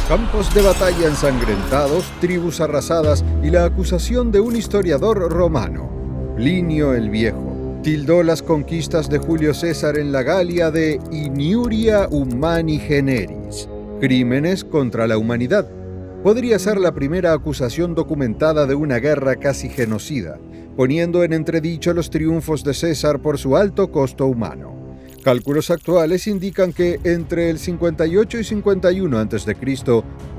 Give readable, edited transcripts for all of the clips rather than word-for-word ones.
Campos de batalla ensangrentados, tribus arrasadas y la acusación de un historiador romano, Plinio el Viejo, tildó las conquistas de Julio César en la Galia de iniuria humani generis, crímenes contra la humanidad. Podría ser la primera acusación documentada de una guerra casi genocida, poniendo en entredicho los triunfos de César por su alto costo humano. Cálculos actuales indican que entre el 58 y 51 a.C.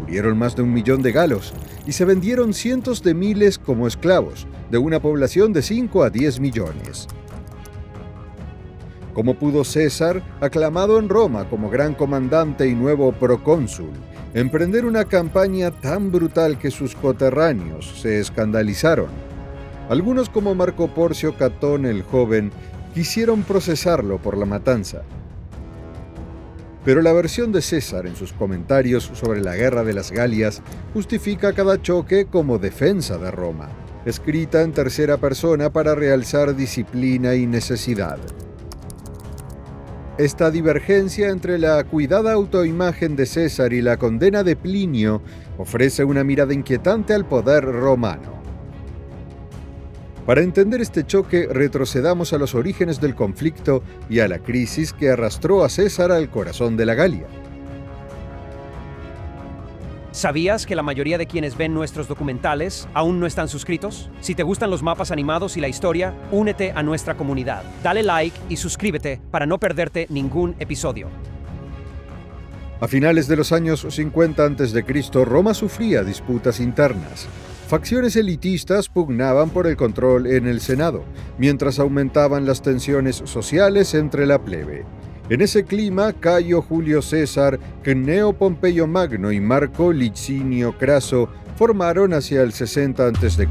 murieron más de 1 millón de galos y se vendieron cientos de miles como esclavos, de una población de 5 a 10 millones. ¿Cómo pudo César, aclamado en Roma como gran comandante y nuevo procónsul, emprender una campaña tan brutal que sus coterráneos se escandalizaron? Algunos, como Marco Porcio Catón el Joven, quisieron procesarlo por la matanza. Pero la versión de César en sus comentarios sobre la guerra de las Galias justifica cada choque como defensa de Roma, escrita en tercera persona para realzar disciplina y necesidad. Esta divergencia entre la cuidada autoimagen de César y la condena de Plinio ofrece una mirada inquietante al poder romano. Para entender este choque, retrocedamos a los orígenes del conflicto y a la crisis que arrastró a César al corazón de la Galia. ¿Sabías que la mayoría de quienes ven nuestros documentales aún no están suscritos? Si te gustan los mapas animados y la historia, únete a nuestra comunidad. Dale like y suscríbete para no perderte ningún episodio. A finales de los años 50 a.C., Roma sufría disputas internas. Facciones elitistas pugnaban por el control en el Senado, mientras aumentaban las tensiones sociales entre la plebe. En ese clima, Cayo Julio César, Cneo Pompeyo Magno y Marco Licinio Craso formaron hacia el 60 a.C.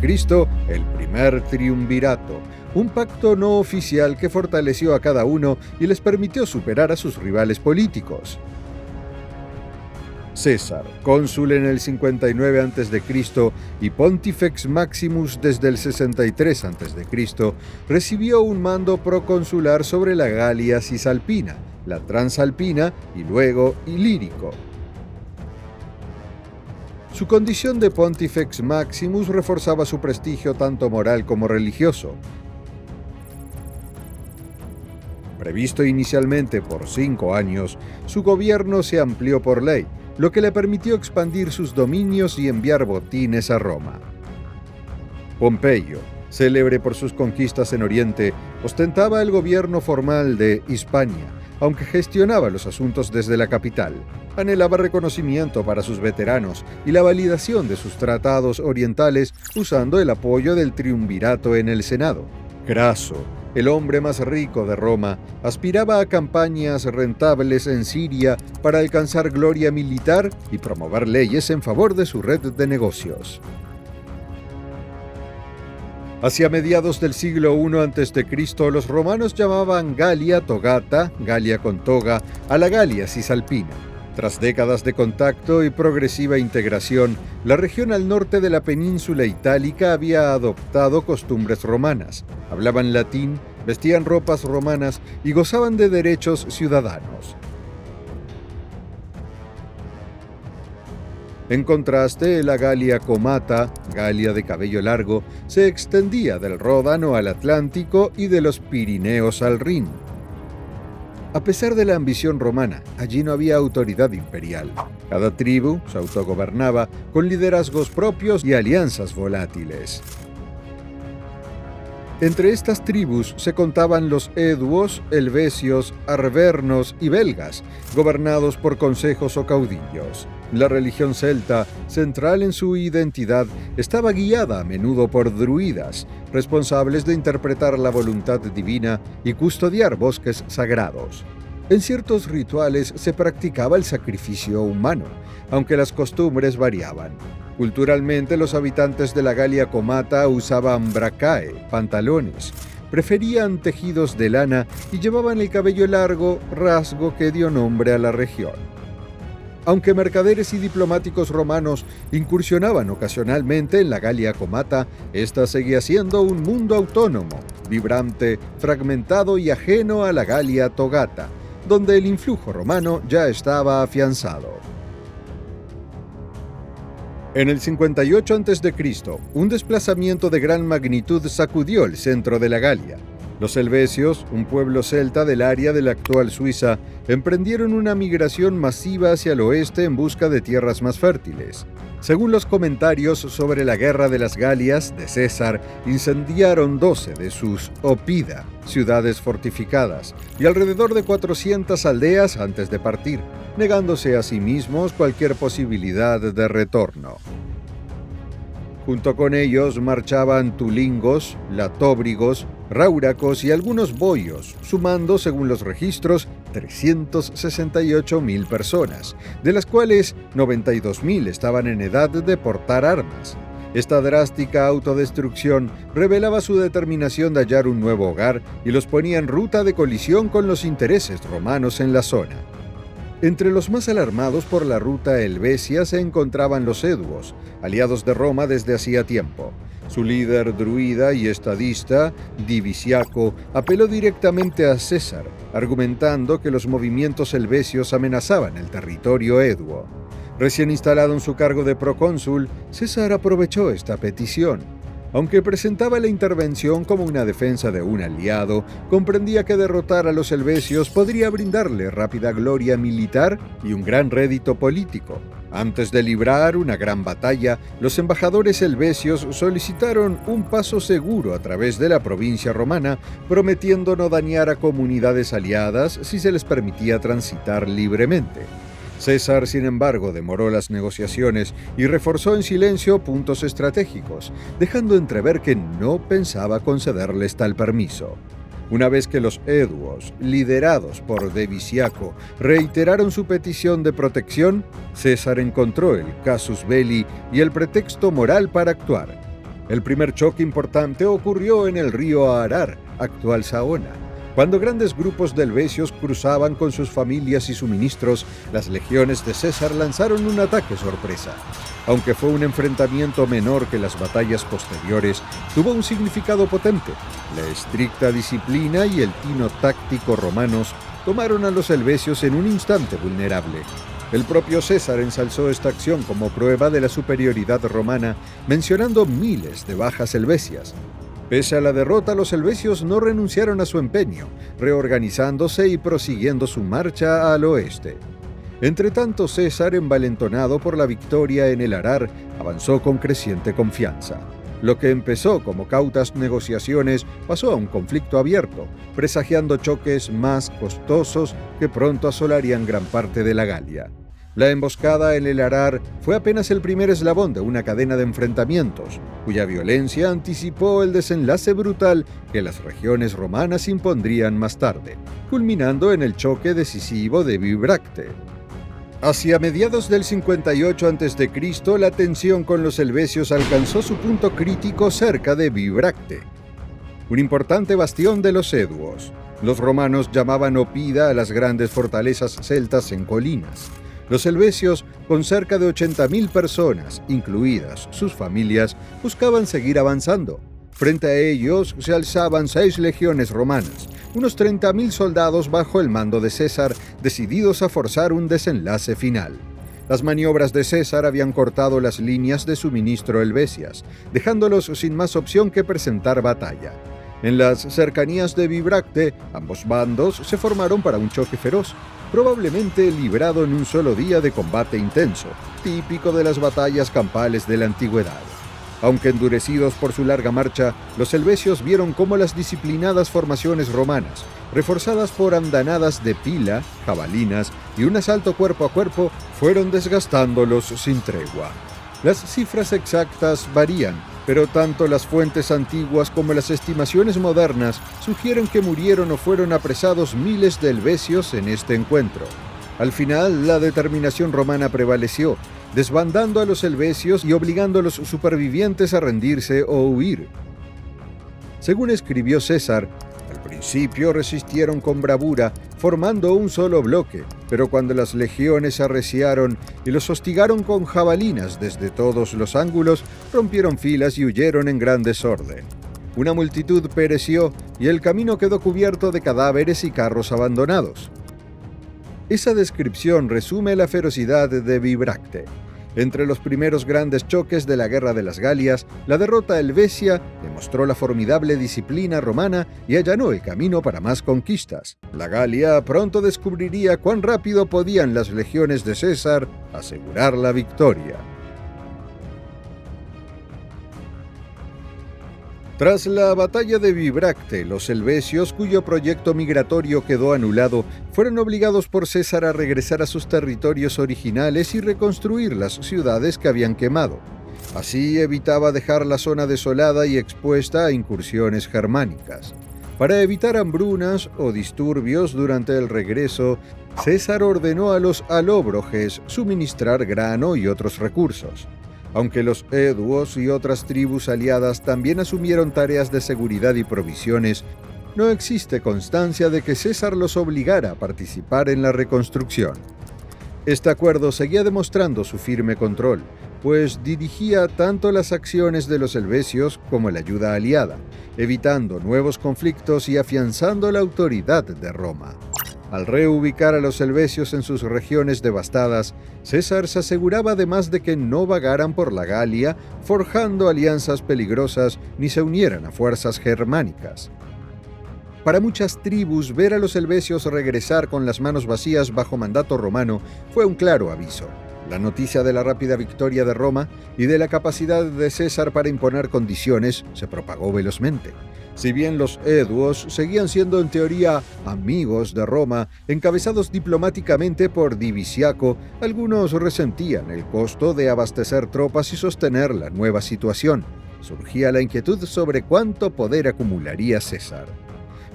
el primer triunvirato, un pacto no oficial que fortaleció a cada uno y les permitió superar a sus rivales políticos. César, cónsul en el 59 a.C. y Pontifex Maximus desde el 63 a.C., recibió un mando proconsular sobre la Galia Cisalpina, la Transalpina y luego Ilírico. Su condición de Pontifex Maximus reforzaba su prestigio tanto moral como religioso. Previsto inicialmente por 5 años, su gobierno se amplió por ley, lo que le permitió expandir sus dominios y enviar botines a Roma. Pompeyo, célebre por sus conquistas en Oriente, ostentaba el gobierno formal de Hispania, aunque gestionaba los asuntos desde la capital. Anhelaba reconocimiento para sus veteranos y la validación de sus tratados orientales usando el apoyo del triunvirato en el Senado. Craso, el hombre más rico de Roma, aspiraba a campañas rentables en Siria para alcanzar gloria militar y promover leyes en favor de su red de negocios. Hacia mediados del siglo I a.C., los romanos llamaban Galia Togata, Galia con toga, a la Galia Cisalpina. Tras décadas de contacto y progresiva integración, la región al norte de la península itálica había adoptado costumbres romanas. Hablaban latín, vestían ropas romanas y gozaban de derechos ciudadanos. En contraste, la Galia Comata, Galia de cabello largo, se extendía del Ródano al Atlántico y de los Pirineos al Rin. A pesar de la ambición romana, allí no había autoridad imperial. Cada tribu se autogobernaba con liderazgos propios y alianzas volátiles. Entre estas tribus se contaban los eduos, helvecios, arvernos y belgas, gobernados por consejos o caudillos. La religión celta, central en su identidad, estaba guiada a menudo por druidas, responsables de interpretar la voluntad divina y custodiar bosques sagrados. En ciertos rituales se practicaba el sacrificio humano, aunque las costumbres variaban. Culturalmente, los habitantes de la Galia Comata usaban bracae, pantalones, preferían tejidos de lana y llevaban el cabello largo, rasgo que dio nombre a la región. Aunque mercaderes y diplomáticos romanos incursionaban ocasionalmente en la Galia Comata, esta seguía siendo un mundo autónomo, vibrante, fragmentado y ajeno a la Galia Togata, donde el influjo romano ya estaba afianzado. En el 58 a.C., un desplazamiento de gran magnitud sacudió el centro de la Galia. Los helvecios, un pueblo celta del área de la actual Suiza, emprendieron una migración masiva hacia el oeste en busca de tierras más fértiles. Según los comentarios sobre la Guerra de las Galias de César, incendiaron 12 de sus oppida, ciudades fortificadas, y alrededor de 400 aldeas antes de partir, negándose a sí mismos cualquier posibilidad de retorno. Junto con ellos marchaban tulingos, latóbrigos, ráuracos y algunos boios, sumando, según los registros, 368.000 personas, de las cuales 92.000 estaban en edad de portar armas. Esta drástica autodestrucción revelaba su determinación de hallar un nuevo hogar y los ponía en ruta de colisión con los intereses romanos en la zona. Entre los más alarmados por la ruta helvecia se encontraban los eduos, aliados de Roma desde hacía tiempo. Su líder druida y estadista, Diviciaco, apeló directamente a César, argumentando que los movimientos helvecios amenazaban el territorio eduo. Recién instalado en su cargo de procónsul, César aprovechó esta petición. Aunque presentaba la intervención como una defensa de un aliado, comprendía que derrotar a los helvecios podría brindarle rápida gloria militar y un gran rédito político. Antes de librar una gran batalla, los embajadores helvecios solicitaron un paso seguro a través de la provincia romana, prometiendo no dañar a comunidades aliadas si se les permitía transitar libremente. César, sin embargo, demoró las negociaciones y reforzó en silencio puntos estratégicos, dejando entrever que no pensaba concederles tal permiso. Una vez que los eduos, liderados por Diviciaco, reiteraron su petición de protección, César encontró el casus belli y el pretexto moral para actuar. El primer choque importante ocurrió en el río Arar, actual Saona. Cuando grandes grupos de helvecios cruzaban con sus familias y suministros, las legiones de César lanzaron un ataque sorpresa. Aunque fue un enfrentamiento menor que las batallas posteriores, tuvo un significado potente. La estricta disciplina y el tino táctico romanos tomaron a los helvecios en un instante vulnerable. El propio César ensalzó esta acción como prueba de la superioridad romana, mencionando miles de bajas helvecias. Pese a la derrota, los helvecios no renunciaron a su empeño, reorganizándose y prosiguiendo su marcha al oeste. Entretanto, César, envalentonado por la victoria en el Arar, avanzó con creciente confianza. Lo que empezó como cautas negociaciones pasó a un conflicto abierto, presagiando choques más costosos que pronto asolarían gran parte de la Galia. La emboscada en el Arar fue apenas el primer eslabón de una cadena de enfrentamientos, cuya violencia anticipó el desenlace brutal que las regiones romanas impondrían más tarde, culminando en el choque decisivo de Bibracte. Hacia mediados del 58 a.C., la tensión con los helvecios alcanzó su punto crítico cerca de Bibracte, un importante bastión de los eduos. Los romanos llamaban oppida a las grandes fortalezas celtas en colinas. Los helvecios, con cerca de 80.000 personas, incluidas sus familias, buscaban seguir avanzando. Frente a ellos se alzaban 6 legiones romanas, unos 30.000 soldados bajo el mando de César, decididos a forzar un desenlace final. Las maniobras de César habían cortado las líneas de suministro helvecias, dejándolos sin más opción que presentar batalla. En las cercanías de Bibracte, ambos bandos se formaron para un choque feroz, probablemente librado en un solo día de combate intenso, típico de las batallas campales de la antigüedad. Aunque endurecidos por su larga marcha, los helvecios vieron cómo las disciplinadas formaciones romanas, reforzadas por andanadas de pila, jabalinas y un asalto cuerpo a cuerpo, fueron desgastándolos sin tregua. Las cifras exactas varían, pero tanto las fuentes antiguas como las estimaciones modernas sugieren que murieron o fueron apresados miles de helvecios en este encuentro. Al final, la determinación romana prevaleció, desbandando a los helvecios y obligando a los supervivientes a rendirse o huir. Según escribió César, al principio resistieron con bravura, formando un solo bloque, pero cuando las legiones se arreciaron y los hostigaron con jabalinas desde todos los ángulos, rompieron filas y huyeron en gran desorden. Una multitud pereció y el camino quedó cubierto de cadáveres y carros abandonados. Esa descripción resume la ferocidad de Bibracte. Entre los primeros grandes choques de la Guerra de las Galias, la derrota helvecia demostró la formidable disciplina romana y allanó el camino para más conquistas. La Galia pronto descubriría cuán rápido podían las legiones de César asegurar la victoria. Tras la batalla de Bibracte, los helvecios, cuyo proyecto migratorio quedó anulado, fueron obligados por César a regresar a sus territorios originales y reconstruir las ciudades que habían quemado. Así evitaba dejar la zona desolada y expuesta a incursiones germánicas. Para evitar hambrunas o disturbios durante el regreso, César ordenó a los alóbroges suministrar grano y otros recursos. Aunque los eduos y otras tribus aliadas también asumieron tareas de seguridad y provisiones, no existe constancia de que César los obligara a participar en la reconstrucción. Este acuerdo seguía demostrando su firme control, pues dirigía tanto las acciones de los helvecios como la ayuda aliada, evitando nuevos conflictos y afianzando la autoridad de Roma. Al reubicar a los helvecios en sus regiones devastadas, César se aseguraba además de que no vagaran por la Galia, forjando alianzas peligrosas ni se unieran a fuerzas germánicas. Para muchas tribus, ver a los helvecios regresar con las manos vacías bajo mandato romano fue un claro aviso. La noticia de la rápida victoria de Roma y de la capacidad de César para imponer condiciones se propagó velozmente. Si bien los eduos seguían siendo en teoría amigos de Roma, encabezados diplomáticamente por Diviciaco, algunos resentían el costo de abastecer tropas y sostener la nueva situación. Surgía la inquietud sobre cuánto poder acumularía César.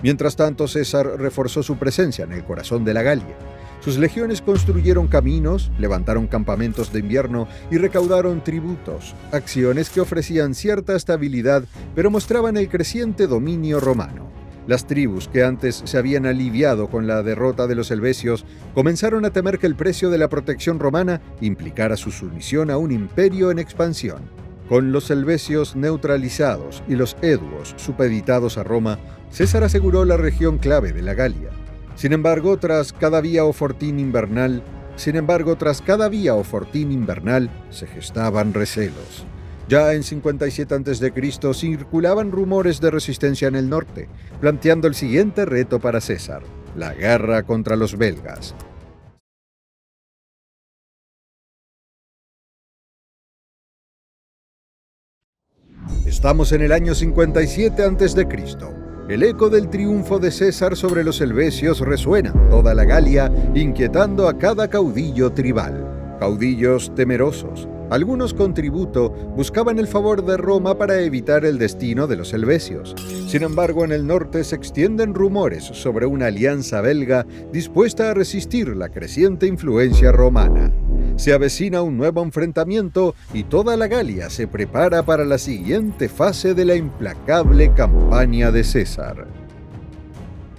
Mientras tanto, César reforzó su presencia en el corazón de la Galia. Sus legiones construyeron caminos, levantaron campamentos de invierno y recaudaron tributos, acciones que ofrecían cierta estabilidad, pero mostraban el creciente dominio romano. Las tribus que antes se habían aliviado con la derrota de los helvecios comenzaron a temer que el precio de la protección romana implicara su sumisión a un imperio en expansión. Con los helvecios neutralizados y los eduos supeditados a Roma, César aseguró la región clave de la Galia. Sin embargo, tras cada vía o fortín invernal, se gestaban recelos. Ya en 57 a.C. circulaban rumores de resistencia en el norte, planteando el siguiente reto para César: la guerra contra los belgas. Estamos en el año 57 a.C. El eco del triunfo de César sobre los helvecios resuena en toda la Galia, inquietando a cada caudillo tribal. Caudillos temerosos, algunos con tributo, buscaban el favor de Roma para evitar el destino de los helvecios. Sin embargo, en el norte se extienden rumores sobre una alianza belga dispuesta a resistir la creciente influencia romana. Se avecina un nuevo enfrentamiento y toda la Galia se prepara para la siguiente fase de la implacable campaña de César.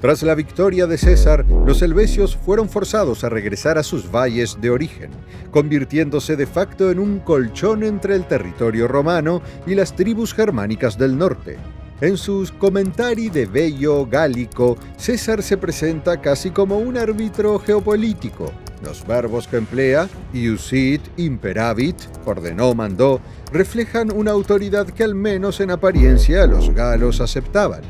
Tras la victoria de César, los helvecios fueron forzados a regresar a sus valles de origen, convirtiéndose de facto en un colchón entre el territorio romano y las tribus germánicas del norte. En sus Commentari de Vello Gallico, César se presenta casi como un árbitro geopolítico. Los verbos que emplea, iusit, imperavit, ordenó, mandó, reflejan una autoridad que al menos en apariencia los galos aceptaban.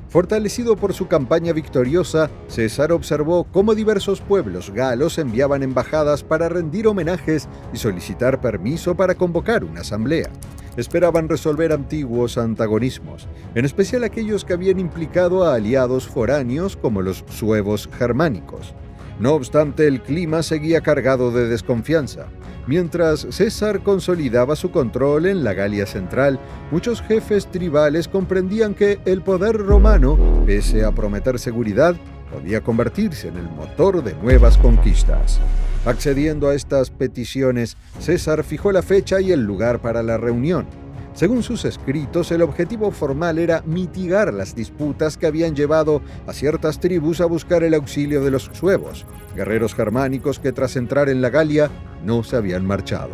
Fortalecido por su campaña victoriosa, César observó cómo diversos pueblos galos enviaban embajadas para rendir homenajes y solicitar permiso para convocar una asamblea. Esperaban resolver antiguos antagonismos, en especial aquellos que habían implicado a aliados foráneos como los suevos germánicos. No obstante, el clima seguía cargado de desconfianza. Mientras César consolidaba su control en la Galia central, muchos jefes tribales comprendían que el poder romano, pese a prometer seguridad, podía convertirse en el motor de nuevas conquistas. Accediendo a estas peticiones, César fijó la fecha y el lugar para la reunión. Según sus escritos, el objetivo formal era mitigar las disputas que habían llevado a ciertas tribus a buscar el auxilio de los suevos, guerreros germánicos que tras entrar en la Galia no se habían marchado.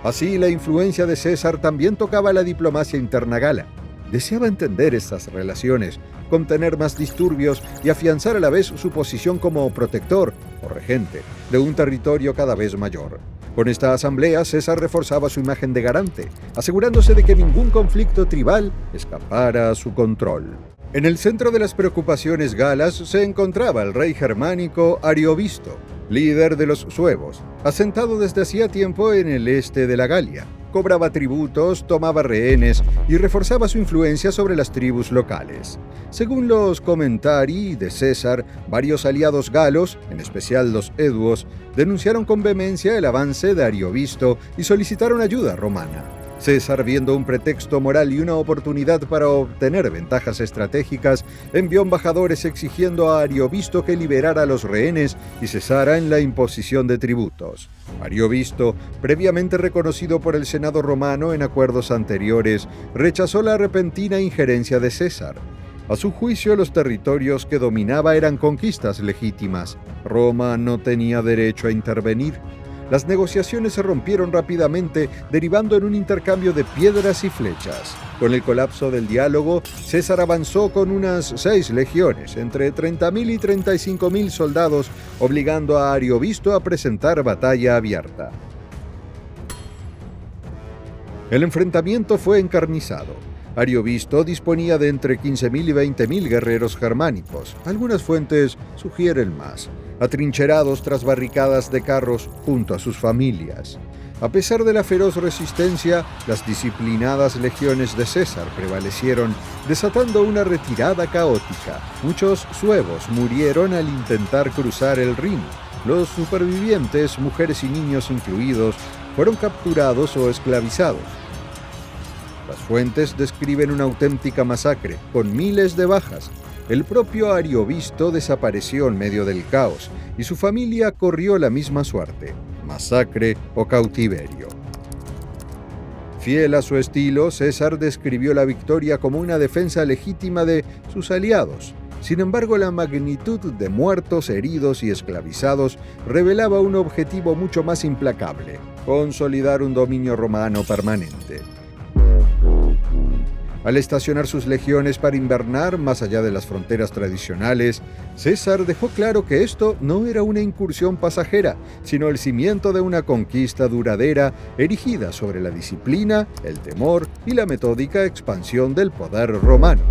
Así, la influencia de César también tocaba la diplomacia interna gala. Deseaba entender estas relaciones, contener más disturbios y afianzar a la vez su posición como protector o regente de un territorio cada vez mayor. Con esta asamblea, César reforzaba su imagen de garante, asegurándose de que ningún conflicto tribal escapara a su control. En el centro de las preocupaciones galas se encontraba el rey germánico Ariovisto, líder de los suevos, asentado desde hacía tiempo en el este de la Galia. Cobraba tributos, tomaba rehenes y reforzaba su influencia sobre las tribus locales. Según los comentari de César, varios aliados galos, en especial los eduos, denunciaron con vehemencia el avance de Ariovisto y solicitaron ayuda romana. César, viendo un pretexto moral y una oportunidad para obtener ventajas estratégicas, envió embajadores exigiendo a Ariovisto que liberara a los rehenes y cesara en la imposición de tributos. Ariovisto, previamente reconocido por el Senado romano en acuerdos anteriores, rechazó la repentina injerencia de César. A su juicio, los territorios que dominaba eran conquistas legítimas. Roma no tenía derecho a intervenir. Las negociaciones se rompieron rápidamente, derivando en un intercambio de piedras y flechas. Con el colapso del diálogo, César avanzó con unas 6 legiones, entre 30.000 y 35.000 soldados, obligando a Ariovisto a presentar batalla abierta. El enfrentamiento fue encarnizado. Ariovisto disponía de entre 15.000 y 20.000 guerreros germánicos. Algunas fuentes sugieren más, atrincherados tras barricadas de carros junto a sus familias. A pesar de la feroz resistencia, las disciplinadas legiones de César prevalecieron, desatando una retirada caótica. Muchos suevos murieron al intentar cruzar el Rin. Los supervivientes, mujeres y niños incluidos, fueron capturados o esclavizados. Las fuentes describen una auténtica masacre, con miles de bajas. El propio Ariovisto desapareció en medio del caos y su familia corrió la misma suerte, masacre o cautiverio. Fiel a su estilo, César describió la victoria como una defensa legítima de sus aliados. Sin embargo, la magnitud de muertos, heridos y esclavizados revelaba un objetivo mucho más implacable: consolidar un dominio romano permanente. Al estacionar sus legiones para invernar más allá de las fronteras tradicionales, César dejó claro que esto no era una incursión pasajera, sino el cimiento de una conquista duradera erigida sobre la disciplina, el temor y la metódica expansión del poder romano.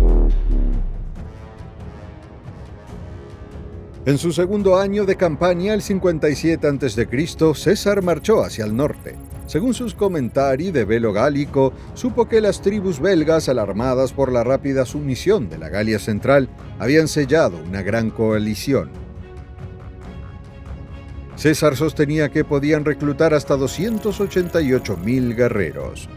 En su segundo año de campaña, el 57 a.C., César marchó hacia el norte. Según sus comentari de velo gálico, supo que las tribus belgas, alarmadas por la rápida sumisión de la Galia Central, habían sellado una gran coalición. César sostenía que podían reclutar hasta 288.000 guerreros.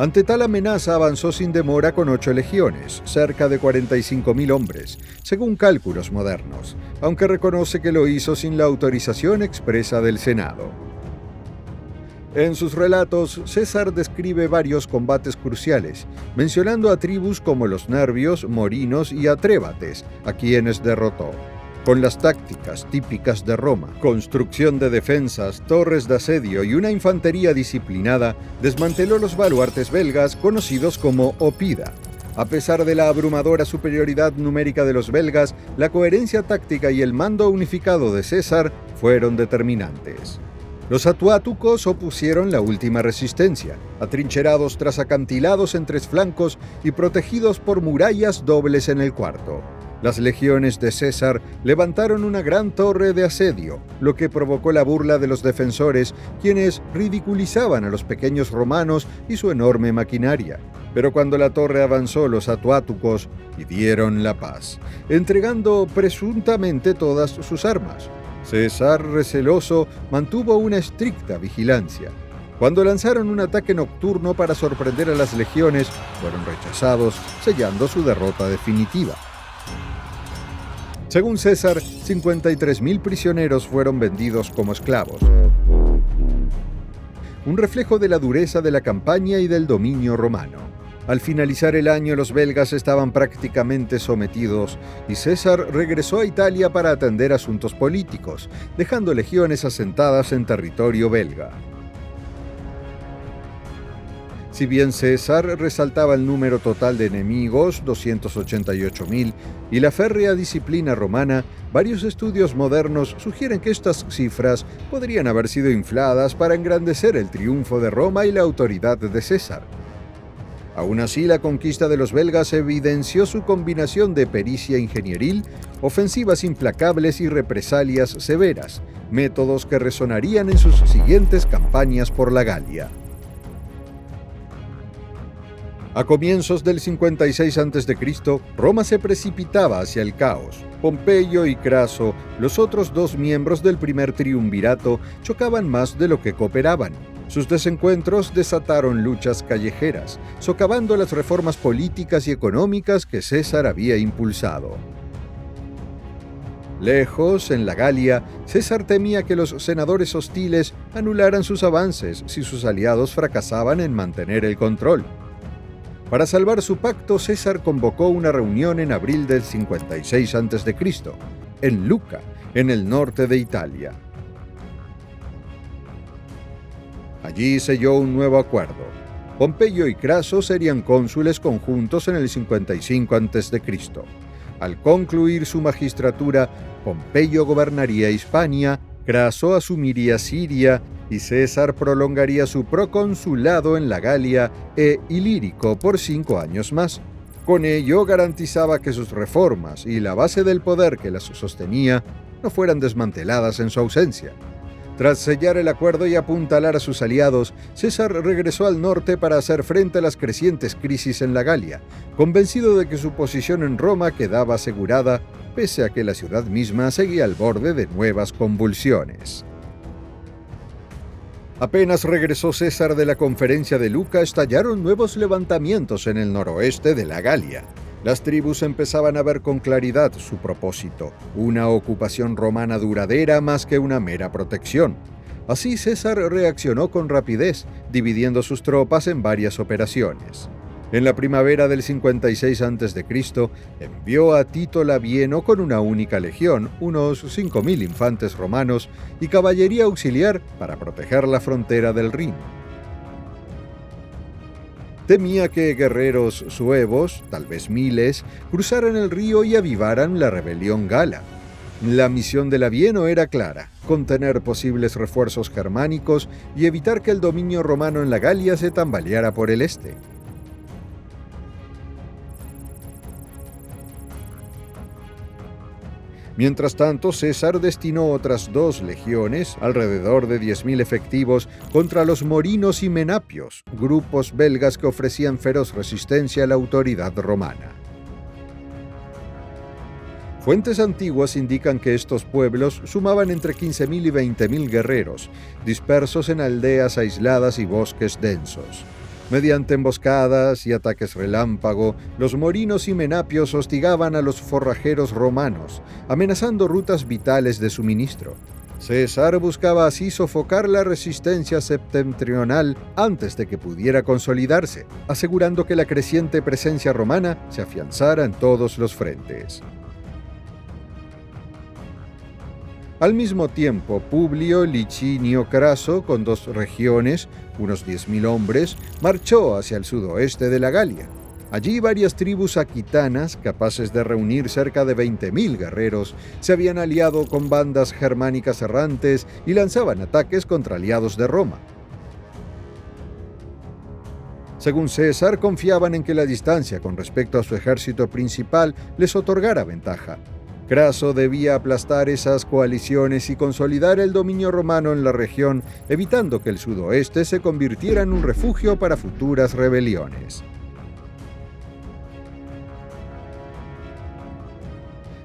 Ante tal amenaza avanzó sin demora con 8 legiones, cerca de 45.000 hombres, según cálculos modernos, aunque reconoce que lo hizo sin la autorización expresa del Senado. En sus relatos, César describe varios combates cruciales, mencionando a tribus como los nervios, morinos y atrébates, a quienes derrotó. Con las tácticas típicas de Roma, construcción de defensas, torres de asedio y una infantería disciplinada, desmanteló los baluartes belgas conocidos como oppida. A pesar de la abrumadora superioridad numérica de los belgas, la coherencia táctica y el mando unificado de César fueron determinantes. Los atuátucos opusieron la última resistencia, atrincherados tras acantilados en 3 flancos y protegidos por murallas dobles en el cuarto. Las legiones de César levantaron una gran torre de asedio, lo que provocó la burla de los defensores, quienes ridiculizaban a los pequeños romanos y su enorme maquinaria. Pero cuando la torre avanzó, los atuátucos pidieron la paz, entregando presuntamente todas sus armas. César, receloso, mantuvo una estricta vigilancia. Cuando lanzaron un ataque nocturno para sorprender a las legiones, fueron rechazados, sellando su derrota definitiva. Según César, 53.000 prisioneros fueron vendidos como esclavos. Un reflejo de la dureza de la campaña y del dominio romano. Al finalizar el año, los belgas estaban prácticamente sometidos y César regresó a Italia para atender asuntos políticos, dejando legiones asentadas en territorio belga. Si bien César resaltaba el número total de enemigos, 288.000, y la férrea disciplina romana, varios estudios modernos sugieren que estas cifras podrían haber sido infladas para engrandecer el triunfo de Roma y la autoridad de César. Aún así, la conquista de los belgas evidenció su combinación de pericia ingenieril, ofensivas implacables y represalias severas, métodos que resonarían en sus siguientes campañas por la Galia. A comienzos del 56 a.C., Roma se precipitaba hacia el caos. Pompeyo y Craso, los otros dos miembros del primer triunvirato, chocaban más de lo que cooperaban. Sus desencuentros desataron luchas callejeras, socavando las reformas políticas y económicas que César había impulsado. Lejos, en la Galia, César temía que los senadores hostiles anularan sus avances si sus aliados fracasaban en mantener el control. Para salvar su pacto, César convocó una reunión en abril del 56 a.C., en Luca, en el norte de Italia. Allí selló un nuevo acuerdo. Pompeyo y Craso serían cónsules conjuntos en el 55 a.C. Al concluir su magistratura, Pompeyo gobernaría Hispania, Craso asumiría Siria y César prolongaría su proconsulado en la Galia e Ilírico por 5 años más. Con ello garantizaba que sus reformas y la base del poder que las sostenía no fueran desmanteladas en su ausencia. Tras sellar el acuerdo y apuntalar a sus aliados, César regresó al norte para hacer frente a las crecientes crisis en la Galia, convencido de que su posición en Roma quedaba asegurada, pese a que la ciudad misma seguía al borde de nuevas convulsiones. Apenas regresó César de la conferencia de Luca, estallaron nuevos levantamientos en el noroeste de la Galia. Las tribus empezaban a ver con claridad su propósito, una ocupación romana duradera más que una mera protección. Así César reaccionó con rapidez, dividiendo sus tropas en varias operaciones. En la primavera del 56 a.C., envió a Tito Labieno con una única legión, unos 5.000 infantes romanos y caballería auxiliar para proteger la frontera del Rin. Temía que guerreros suevos, tal vez miles, cruzaran el río y avivaran la rebelión gala. La misión de Labieno era clara: contener posibles refuerzos germánicos y evitar que el dominio romano en la Galia se tambaleara por el este. Mientras tanto, César destinó otras 2 legiones, alrededor de 10.000 efectivos, contra los morinos y menapios, grupos belgas que ofrecían feroz resistencia a la autoridad romana. Fuentes antiguas indican que estos pueblos sumaban entre 15.000 y 20.000 guerreros, dispersos en aldeas aisladas y bosques densos. Mediante emboscadas y ataques relámpago, los morinos y menapios hostigaban a los forrajeros romanos, amenazando rutas vitales de suministro. César buscaba así sofocar la resistencia septentrional antes de que pudiera consolidarse, asegurando que la creciente presencia romana se afianzara en todos los frentes. Al mismo tiempo, Publio Licinio Craso, con 2 regiones, unos 10.000 hombres, marchó hacia el sudoeste de la Galia. Allí varias tribus aquitanas, capaces de reunir cerca de 20.000 guerreros, se habían aliado con bandas germánicas errantes y lanzaban ataques contra aliados de Roma. Según César, confiaban en que la distancia con respecto a su ejército principal les otorgara ventaja. Craso debía aplastar esas coaliciones y consolidar el dominio romano en la región, evitando que el sudoeste se convirtiera en un refugio para futuras rebeliones.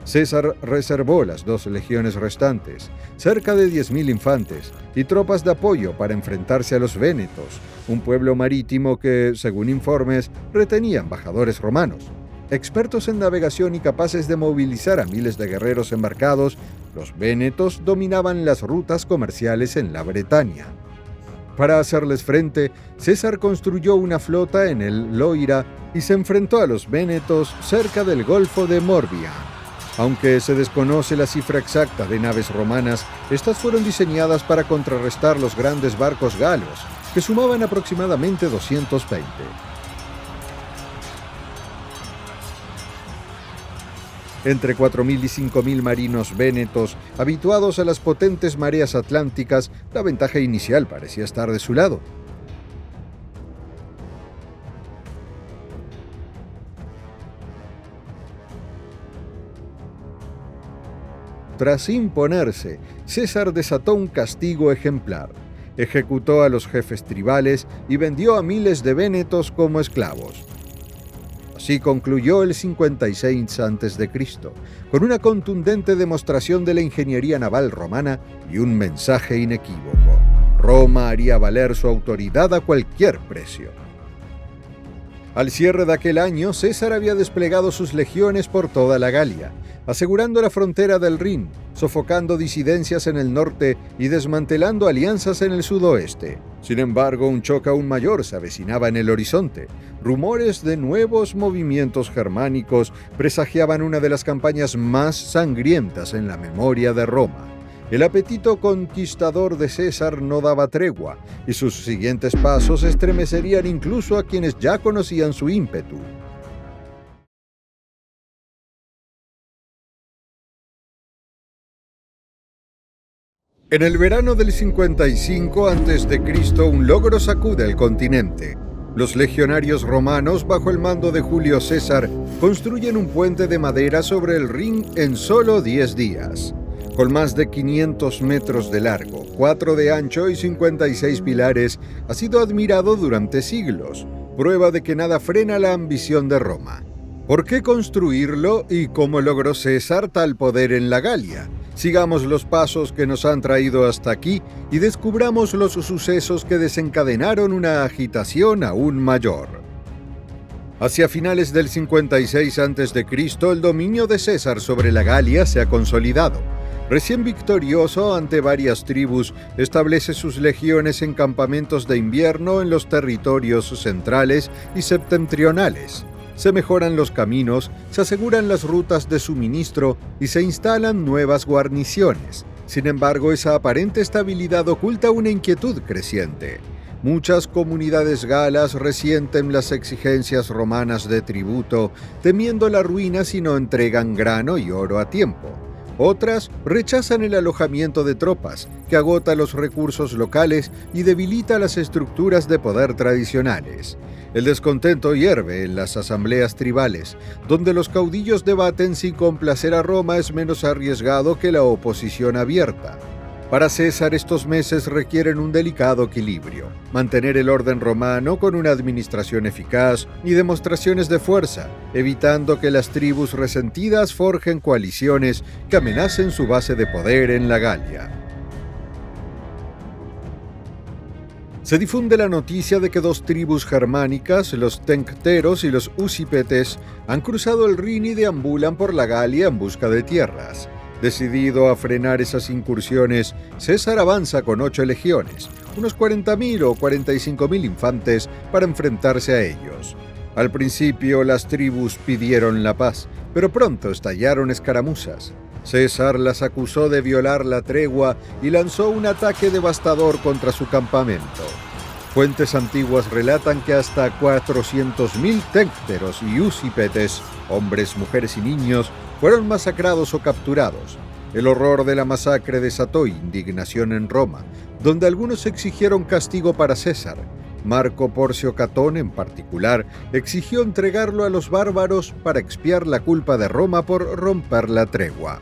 César reservó las 2 legiones restantes, cerca de 10.000 infantes, y tropas de apoyo para enfrentarse a los vénetos, un pueblo marítimo que, según informes, retenía embajadores romanos. Expertos en navegación y capaces de movilizar a miles de guerreros embarcados, los vénetos dominaban las rutas comerciales en la Bretaña. Para hacerles frente, César construyó una flota en el Loira y se enfrentó a los vénetos cerca del Golfo de Morbia. Aunque se desconoce la cifra exacta de naves romanas, estas fueron diseñadas para contrarrestar los grandes barcos galos, que sumaban aproximadamente 220. Entre 4.000 y 5.000 marinos vénetos, habituados a las potentes mareas atlánticas, la ventaja inicial parecía estar de su lado. Tras imponerse, César desató un castigo ejemplar. Ejecutó a los jefes tribales y vendió a miles de vénetos como esclavos. Así concluyó el 56 a.C., con una contundente demostración de la ingeniería naval romana y un mensaje inequívoco: Roma haría valer su autoridad a cualquier precio. Al cierre de aquel año, César había desplegado sus legiones por toda la Galia, asegurando la frontera del Rin, sofocando disidencias en el norte y desmantelando alianzas en el sudoeste. Sin embargo, un choque aún mayor se avecinaba en el horizonte. Rumores de nuevos movimientos germánicos presagiaban una de las campañas más sangrientas en la memoria de Roma. El apetito conquistador de César no daba tregua, y sus siguientes pasos estremecerían incluso a quienes ya conocían su ímpetu. En el verano del 55 a.C., un logro sacude al continente. Los legionarios romanos, bajo el mando de Julio César, construyen un puente de madera sobre el Rin en solo 10 días. Con más de 500 metros de largo, 4 de ancho y 56 pilares, ha sido admirado durante siglos, prueba de que nada frena la ambición de Roma. ¿Por qué construirlo y cómo logró César tal poder en la Galia? Sigamos los pasos que nos han traído hasta aquí y descubramos los sucesos que desencadenaron una agitación aún mayor. Hacia finales del 56 a.C., el dominio de César sobre la Galia se ha consolidado. Recién victorioso ante varias tribus, establece sus legiones en campamentos de invierno en los territorios centrales y septentrionales. Se mejoran los caminos, se aseguran las rutas de suministro y se instalan nuevas guarniciones. Sin embargo, esa aparente estabilidad oculta una inquietud creciente. Muchas comunidades galas resienten las exigencias romanas de tributo, temiendo la ruina si no entregan grano y oro a tiempo. Otras rechazan el alojamiento de tropas, que agota los recursos locales y debilita las estructuras de poder tradicionales. El descontento hierve en las asambleas tribales, donde los caudillos debaten si complacer a Roma es menos arriesgado que la oposición abierta. Para César, estos meses requieren un delicado equilibrio: mantener el orden romano con una administración eficaz y demostraciones de fuerza, evitando que las tribus resentidas forjen coaliciones que amenacen su base de poder en la Galia. Se difunde la noticia de que 2 tribus germánicas, los tencteros y los usipetes, han cruzado el Rin y deambulan por la Galia en busca de tierras. Decidido a frenar esas incursiones, César avanza con 8 legiones, unos 40.000 o 45.000 infantes, para enfrentarse a ellos. Al principio las tribus pidieron la paz, pero pronto estallaron escaramuzas. César las acusó de violar la tregua y lanzó un ataque devastador contra su campamento. Fuentes antiguas relatan que hasta 400.000 tencteros y usipetes, hombres, mujeres y niños, fueron masacrados o capturados. El horror de la masacre desató indignación en Roma, donde algunos exigieron castigo para César. Marco Porcio Catón, en particular, exigió entregarlo a los bárbaros para expiar la culpa de Roma por romper la tregua.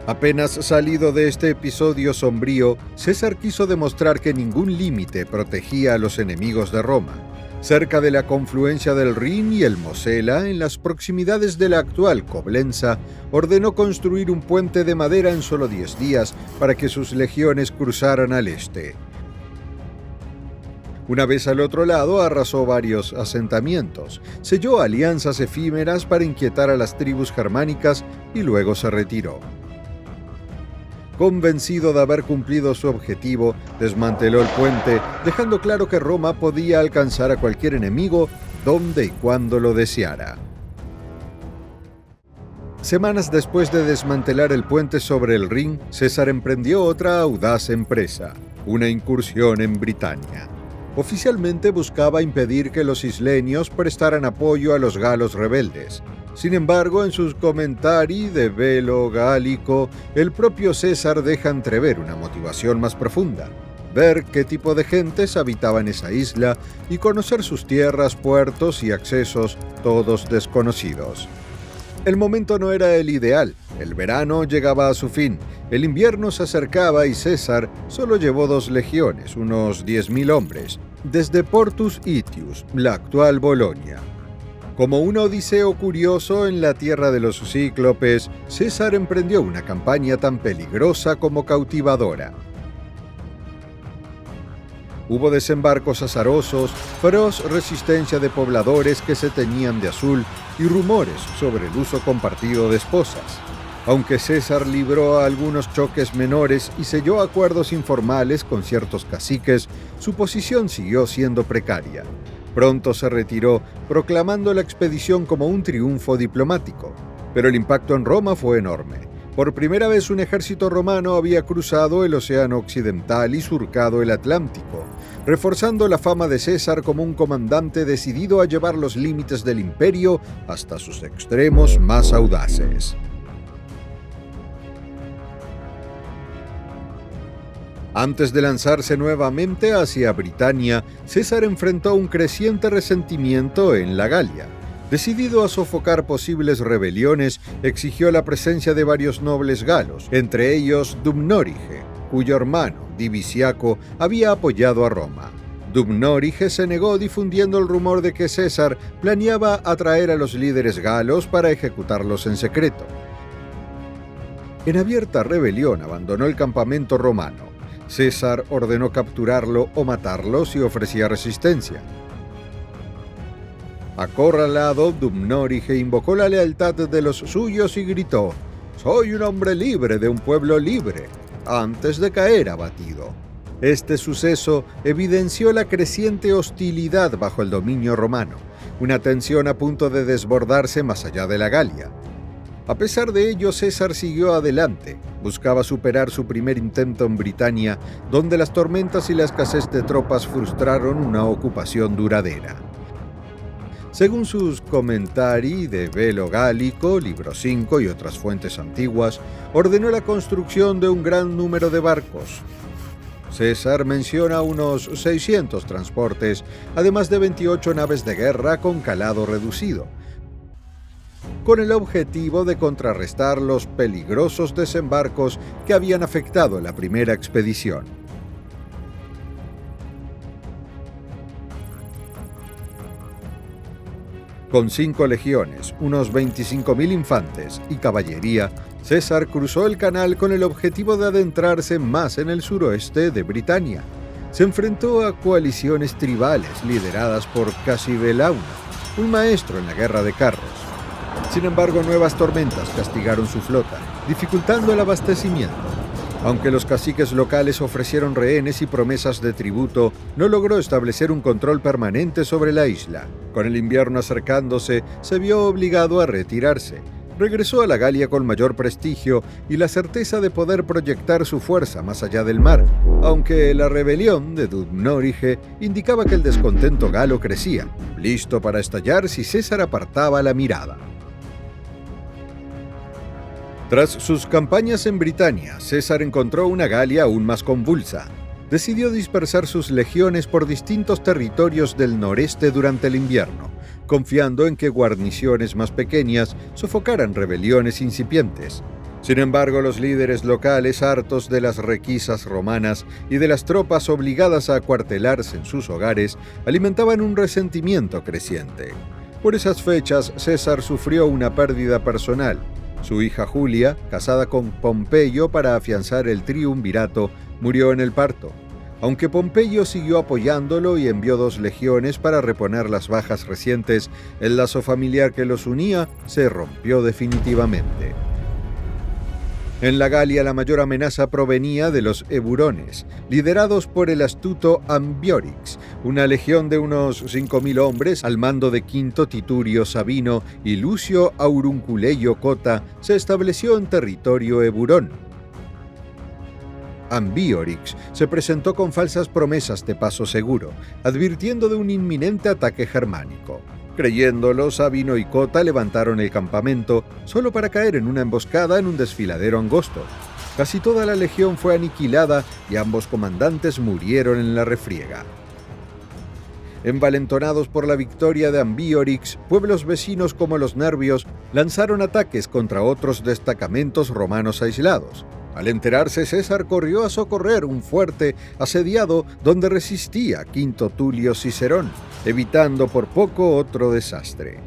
Apenas salido de este episodio sombrío, César quiso demostrar que ningún límite protegía a los enemigos de Roma. Cerca de la confluencia del Rin y el Mosela, en las proximidades de la actual Coblenza, ordenó construir un puente de madera en solo 10 días para que sus legiones cruzaran al este. Una vez al otro lado, arrasó varios asentamientos, selló alianzas efímeras para inquietar a las tribus germánicas y luego se retiró. Convencido de haber cumplido su objetivo, desmanteló el puente, dejando claro que Roma podía alcanzar a cualquier enemigo donde y cuando lo deseara. Semanas después de desmantelar el puente sobre el Rin, César emprendió otra audaz empresa, una incursión en Britania. Oficialmente buscaba impedir que los isleños prestaran apoyo a los galos rebeldes. Sin embargo, en sus comentari de velo gálico, el propio César deja entrever una motivación más profunda: ver qué tipo de gentes habitaban esa isla y conocer sus tierras, puertos y accesos, todos desconocidos. El momento no era el ideal. El verano llegaba a su fin, el invierno se acercaba y César solo llevó 2 legiones, unos 10.000 hombres, desde Portus Itius, la actual Bolonia. Como un odiseo curioso en la tierra de los cíclopes, César emprendió una campaña tan peligrosa como cautivadora. Hubo desembarcos azarosos, feroz resistencia de pobladores que se teñían de azul y rumores sobre el uso compartido de esposas. Aunque César libró algunos choques menores y selló acuerdos informales con ciertos caciques, su posición siguió siendo precaria. Pronto se retiró, proclamando la expedición como un triunfo diplomático. Pero el impacto en Roma fue enorme. Por primera vez un ejército romano había cruzado el Océano Occidental y surcado el Atlántico, reforzando la fama de César como un comandante decidido a llevar los límites del imperio hasta sus extremos más audaces. Antes de lanzarse nuevamente hacia Britania, César enfrentó un creciente resentimiento en la Galia. Decidido a sofocar posibles rebeliones, exigió la presencia de varios nobles galos, entre ellos Dumnorige, cuyo hermano, Diviciaco, había apoyado a Roma. Dumnorige se negó, difundiendo el rumor de que César planeaba atraer a los líderes galos para ejecutarlos en secreto. En abierta rebelión abandonó el campamento romano. César ordenó capturarlo o matarlo si ofrecía resistencia. Acorralado, Dumnorige invocó la lealtad de los suyos y gritó: «Soy un hombre libre de un pueblo libre», antes de caer abatido. Este suceso evidenció la creciente hostilidad bajo el dominio romano, una tensión a punto de desbordarse más allá de la Galia. A pesar de ello, César siguió adelante. Buscaba superar su primer intento en Britania, donde las tormentas y la escasez de tropas frustraron una ocupación duradera. Según sus comentari de velo gálico, libro 5 y otras fuentes antiguas, ordenó la construcción de un gran número de barcos. César menciona unos 600 transportes, además de 28 naves de guerra con calado reducido, con el objetivo de contrarrestar los peligrosos desembarcos que habían afectado la primera expedición. Con 5 legiones, unos 25.000 infantes y caballería, César cruzó el canal con el objetivo de adentrarse más en el suroeste de Britania. Se enfrentó a coaliciones tribales lideradas por Casibelauno, un maestro en la guerra de carros. Sin embargo, nuevas tormentas castigaron su flota, dificultando el abastecimiento. Aunque los caciques locales ofrecieron rehenes y promesas de tributo, no logró establecer un control permanente sobre la isla. Con el invierno acercándose, se vio obligado a retirarse. Regresó a la Galia con mayor prestigio y la certeza de poder proyectar su fuerza más allá del mar, aunque la rebelión de Dumnorige indicaba que el descontento galo crecía, listo para estallar si César apartaba la mirada. Tras sus campañas en Britania, César encontró una Galia aún más convulsa. Decidió dispersar sus legiones por distintos territorios del noreste durante el invierno, confiando en que guarniciones más pequeñas sofocaran rebeliones incipientes. Sin embargo, los líderes locales, hartos de las requisas romanas y de las tropas obligadas a acuartelarse en sus hogares, alimentaban un resentimiento creciente. Por esas fechas, César sufrió una pérdida personal. Su hija Julia, casada con Pompeyo para afianzar el triunvirato, murió en el parto. Aunque Pompeyo siguió apoyándolo y envió 2 legiones para reponer las bajas recientes, el lazo familiar que los unía se rompió definitivamente. En la Galia la mayor amenaza provenía de los eburones, liderados por el astuto Ambiorix, una legión de unos 5.000 hombres al mando de Quinto Titurio Sabino y Lucio Aurunculeio Cota se estableció en territorio eburón. Ambiorix se presentó con falsas promesas de paso seguro, advirtiendo de un inminente ataque germánico. Creyéndolo, Sabino y Cota levantaron el campamento solo para caer en una emboscada en un desfiladero angosto. Casi toda la legión fue aniquilada y ambos comandantes murieron en la refriega. Envalentonados por la victoria de Ambiorix, pueblos vecinos como los Nervios lanzaron ataques contra otros destacamentos romanos aislados. Al enterarse, César corrió a socorrer un fuerte asediado donde resistía Quinto Tulio Cicerón, evitando por poco otro desastre.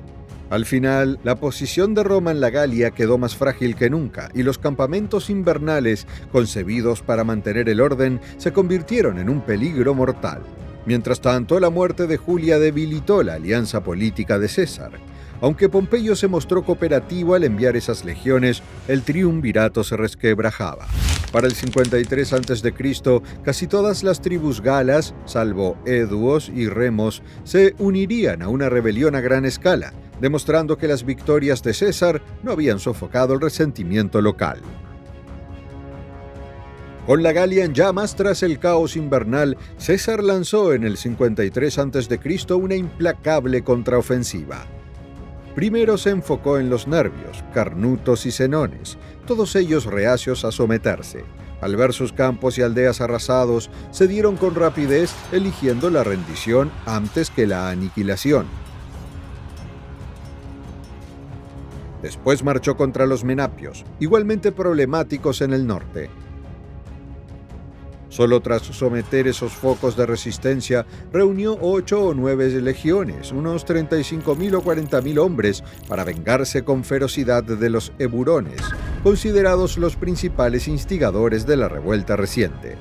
Al final, la posición de Roma en la Galia quedó más frágil que nunca y los campamentos invernales, concebidos para mantener el orden, se convirtieron en un peligro mortal. Mientras tanto, la muerte de Julia debilitó la alianza política de César. Aunque Pompeyo se mostró cooperativo al enviar esas legiones, el triunvirato se resquebrajaba. Para el 53 a.C., casi todas las tribus galas, salvo eduos y remos, se unirían a una rebelión a gran escala, demostrando que las victorias de César no habían sofocado el resentimiento local. Con la Galia en llamas tras el caos invernal, César lanzó en el 53 a.C. una implacable contraofensiva. Primero se enfocó en los Nervios, carnutos y senones, todos ellos reacios a someterse. Al ver sus campos y aldeas arrasados, se dieron con rapidez, eligiendo la rendición antes que la aniquilación. Después marchó contra los menapios, igualmente problemáticos en el norte. Solo tras someter esos focos de resistencia, reunió 8 o 9 legiones, unos 35.000 o 40.000 hombres, para vengarse con ferocidad de los eburones, considerados los principales instigadores de la revuelta reciente.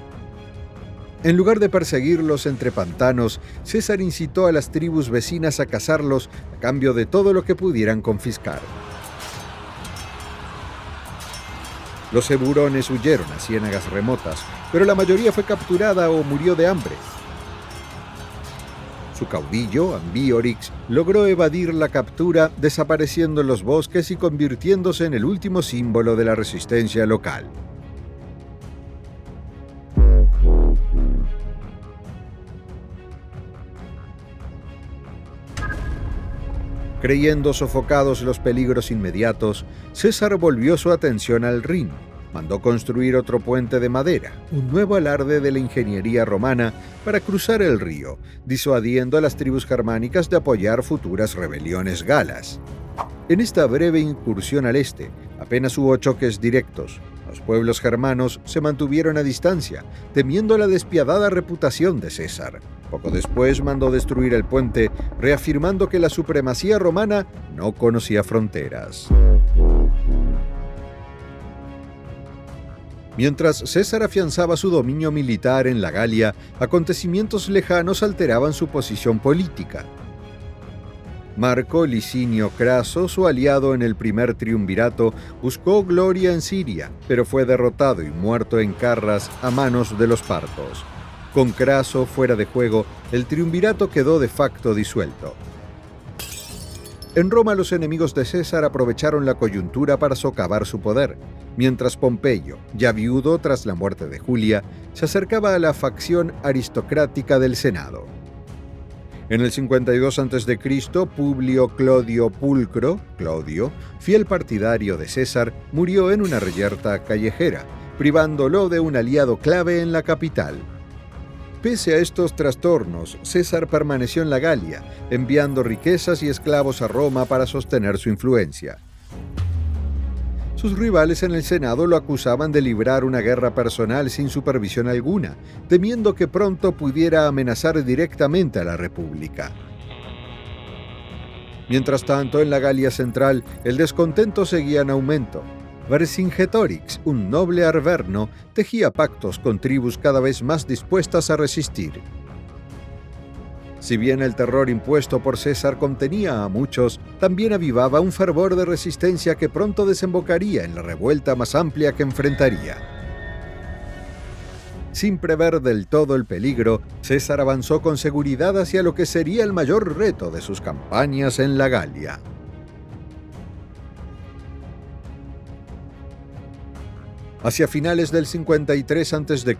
En lugar de perseguirlos entre pantanos, César incitó a las tribus vecinas a cazarlos a cambio de todo lo que pudieran confiscar. Los eburones huyeron a ciénagas remotas, pero la mayoría fue capturada o murió de hambre. Su caudillo, Ambiorix, logró evadir la captura, desapareciendo en los bosques y convirtiéndose en el último símbolo de la resistencia local. Creyendo sofocados los peligros inmediatos, César volvió su atención al Rin. Mandó construir otro puente de madera, un nuevo alarde de la ingeniería romana para cruzar el río, disuadiendo a las tribus germánicas de apoyar futuras rebeliones galas. En esta breve incursión al este, apenas hubo choques directos. Los pueblos germanos se mantuvieron a distancia, temiendo la despiadada reputación de César. Poco después mandó destruir el puente, reafirmando que la supremacía romana no conocía fronteras. Mientras César afianzaba su dominio militar en la Galia, acontecimientos lejanos alteraban su posición política. Marco Licinio Craso, su aliado en el primer triunvirato, buscó gloria en Siria, pero fue derrotado y muerto en Carras a manos de los partos. Con Craso fuera de juego, el triunvirato quedó de facto disuelto. En Roma, los enemigos de César aprovecharon la coyuntura para socavar su poder, mientras Pompeyo, ya viudo tras la muerte de Julia, se acercaba a la facción aristocrática del Senado. En el 52 a.C., Publio Clodio Pulcro, Claudio, fiel partidario de César, murió en una reyerta callejera, privándolo de un aliado clave en la capital. Pese a estos trastornos, César permaneció en la Galia, enviando riquezas y esclavos a Roma para sostener su influencia. Sus rivales en el Senado lo acusaban de librar una guerra personal sin supervisión alguna, temiendo que pronto pudiera amenazar directamente a la República. Mientras tanto, en la Galia Central, el descontento seguía en aumento. Vercingetorix, un noble arverno, tejía pactos con tribus cada vez más dispuestas a resistir. Si bien el terror impuesto por César contenía a muchos, también avivaba un fervor de resistencia que pronto desembocaría en la revuelta más amplia que enfrentaría. Sin prever del todo el peligro, César avanzó con seguridad hacia lo que sería el mayor reto de sus campañas en la Galia. Hacia finales del 53 a.C.,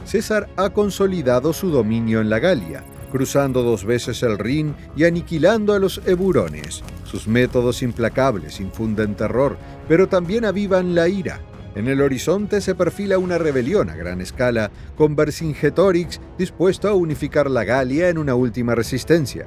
César ha consolidado su dominio en la Galia, cruzando 2 veces el Rin y aniquilando a los eburones. Sus métodos implacables infunden terror, pero también avivan la ira. En el horizonte se perfila una rebelión a gran escala, con Vercingetorix dispuesto a unificar la Galia en una última resistencia.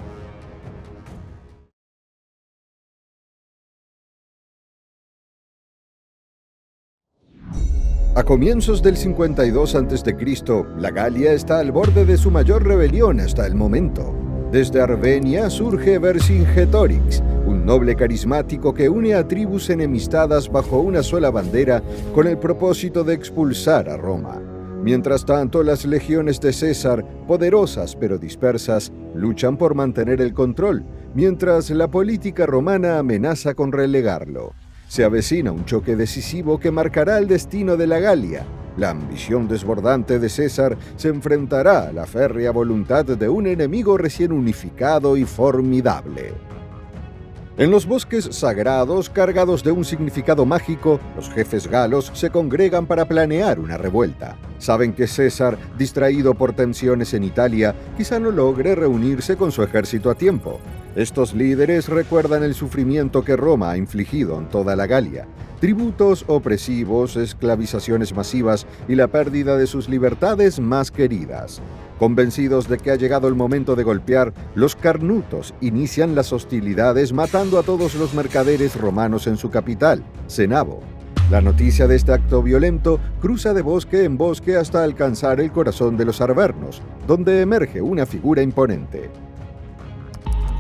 A comienzos del 52 a.C., la Galia está al borde de su mayor rebelión hasta el momento. Desde Arvenia surge Vercingetorix, un noble carismático que une a tribus enemistadas bajo una sola bandera con el propósito de expulsar a Roma. Mientras tanto, las legiones de César, poderosas pero dispersas, luchan por mantener el control, mientras la política romana amenaza con relegarlo. Se avecina un choque decisivo que marcará el destino de la Galia. La ambición desbordante de César se enfrentará a la férrea voluntad de un enemigo recién unificado y formidable. En los bosques sagrados, cargados de un significado mágico, los jefes galos se congregan para planear una revuelta. Saben que César, distraído por tensiones en Italia, quizá no logre reunirse con su ejército a tiempo. Estos líderes recuerdan el sufrimiento que Roma ha infligido en toda la Galia: tributos opresivos, esclavizaciones masivas y la pérdida de sus libertades más queridas. Convencidos de que ha llegado el momento de golpear, los carnutos inician las hostilidades matando a todos los mercaderes romanos en su capital, Cenabo. La noticia de este acto violento cruza de bosque en bosque hasta alcanzar el corazón de los arvernos, donde emerge una figura imponente.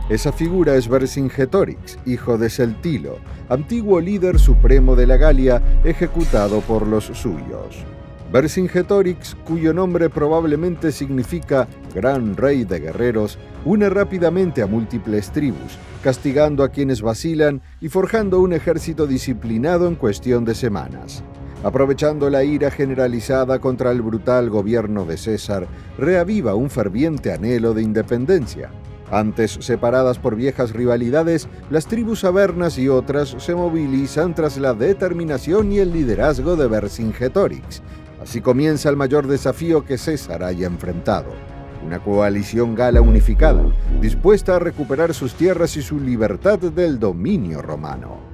Esa figura es Vercingetorix, hijo de Celtilo, antiguo líder supremo de la Galia, ejecutado por los suyos. Vercingetorix, cuyo nombre probablemente significa Gran Rey de Guerreros, une rápidamente a múltiples tribus, castigando a quienes vacilan y forjando un ejército disciplinado en cuestión de semanas. Aprovechando la ira generalizada contra el brutal gobierno de César, reaviva un ferviente anhelo de independencia. Antes separadas por viejas rivalidades, las tribus avernas y otras se movilizan tras la determinación y el liderazgo de Vercingetorix. Así comienza el mayor desafío que César haya enfrentado: una coalición gala unificada, dispuesta a recuperar sus tierras y su libertad del dominio romano.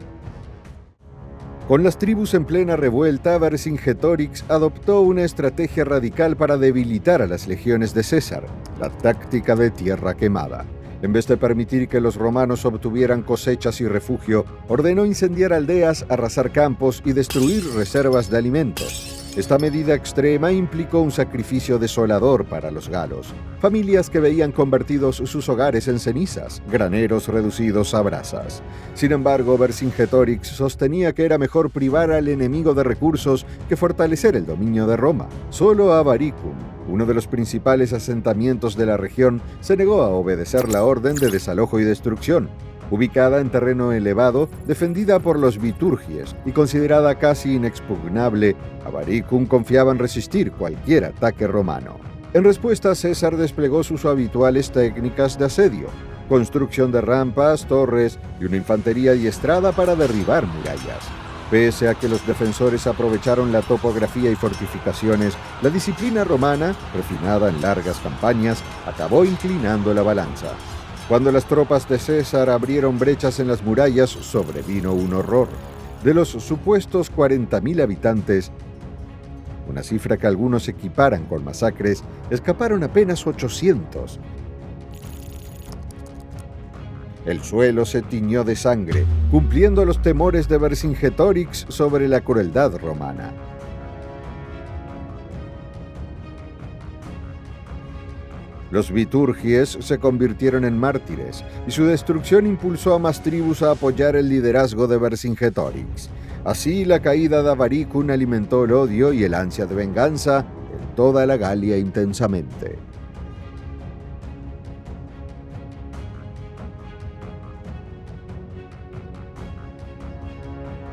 Con las tribus en plena revuelta, Vercingetorix adoptó una estrategia radical para debilitar a las legiones de César: la táctica de tierra quemada. En vez de permitir que los romanos obtuvieran cosechas y refugio, ordenó incendiar aldeas, arrasar campos y destruir reservas de alimentos. Esta medida extrema implicó un sacrificio desolador para los galos: familias que veían convertidos sus hogares en cenizas, graneros reducidos a brasas. Sin embargo, Vercingetorix sostenía que era mejor privar al enemigo de recursos que fortalecer el dominio de Roma. Solo Avaricum, uno de los principales asentamientos de la región, se negó a obedecer la orden de desalojo y destrucción. Ubicada en terreno elevado, defendida por los Viturgies y considerada casi inexpugnable, Avaricum confiaba en resistir cualquier ataque romano. En respuesta, César desplegó sus habituales técnicas de asedio: construcción de rampas, torres y una infantería adiestrada para derribar murallas. Pese a que los defensores aprovecharon la topografía y fortificaciones, la disciplina romana, refinada en largas campañas, acabó inclinando la balanza. Cuando las tropas de César abrieron brechas en las murallas, sobrevino un horror. De los supuestos 40.000 habitantes, una cifra que algunos equiparan con masacres, escaparon apenas 800. El suelo se tiñó de sangre, cumpliendo los temores de Vercingetorix sobre la crueldad romana. Los Viturgies se convirtieron en mártires, y su destrucción impulsó a más tribus a apoyar el liderazgo de Vercingetorix. Así, la caída de Avaricum alimentó el odio y el ansia de venganza en toda la Galia intensamente.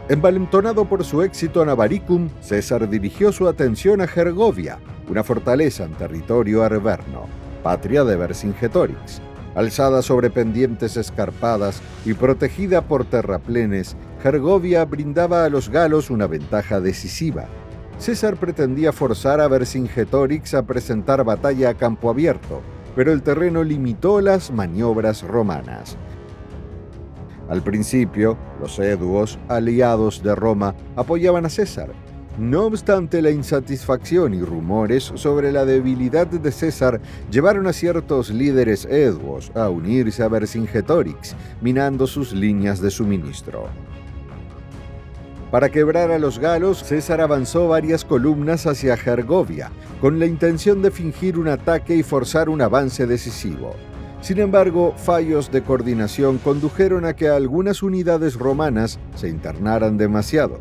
Envalentonado por su éxito en Avaricum, César dirigió su atención a Gergovia, una fortaleza en territorio arverno, patria de Vercingetorix. Alzada sobre pendientes escarpadas y protegida por terraplenes, Gergovia brindaba a los galos una ventaja decisiva. César pretendía forzar a Vercingetorix a presentar batalla a campo abierto, pero el terreno limitó las maniobras romanas. Al principio, los eduos, aliados de Roma, apoyaban a César. No obstante, la insatisfacción y rumores sobre la debilidad de César llevaron a ciertos líderes eduos a unirse a Vercingetorix, minando sus líneas de suministro. Para quebrar a los galos, César avanzó varias columnas hacia Gergovia, con la intención de fingir un ataque y forzar un avance decisivo. Sin embargo, fallos de coordinación condujeron a que algunas unidades romanas se internaran demasiado.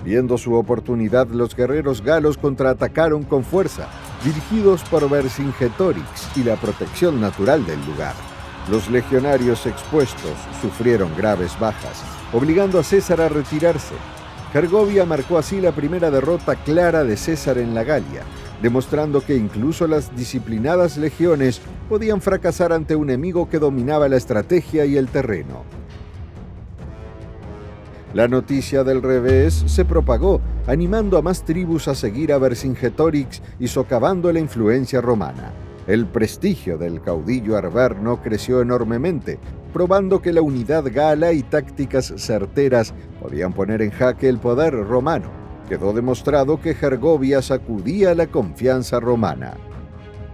Viendo su oportunidad, los guerreros galos contraatacaron con fuerza, dirigidos por Vercingetorix y la protección natural del lugar. Los legionarios expuestos sufrieron graves bajas, obligando a César a retirarse. Gergovia marcó así la primera derrota clara de César en la Galia, demostrando que incluso las disciplinadas legiones podían fracasar ante un enemigo que dominaba la estrategia y el terreno. La noticia del revés se propagó, animando a más tribus a seguir a Vercingetorix y socavando la influencia romana. El prestigio del caudillo arverno creció enormemente, probando que la unidad gala y tácticas certeras podían poner en jaque el poder romano. Quedó demostrado que Gergovia sacudía la confianza romana.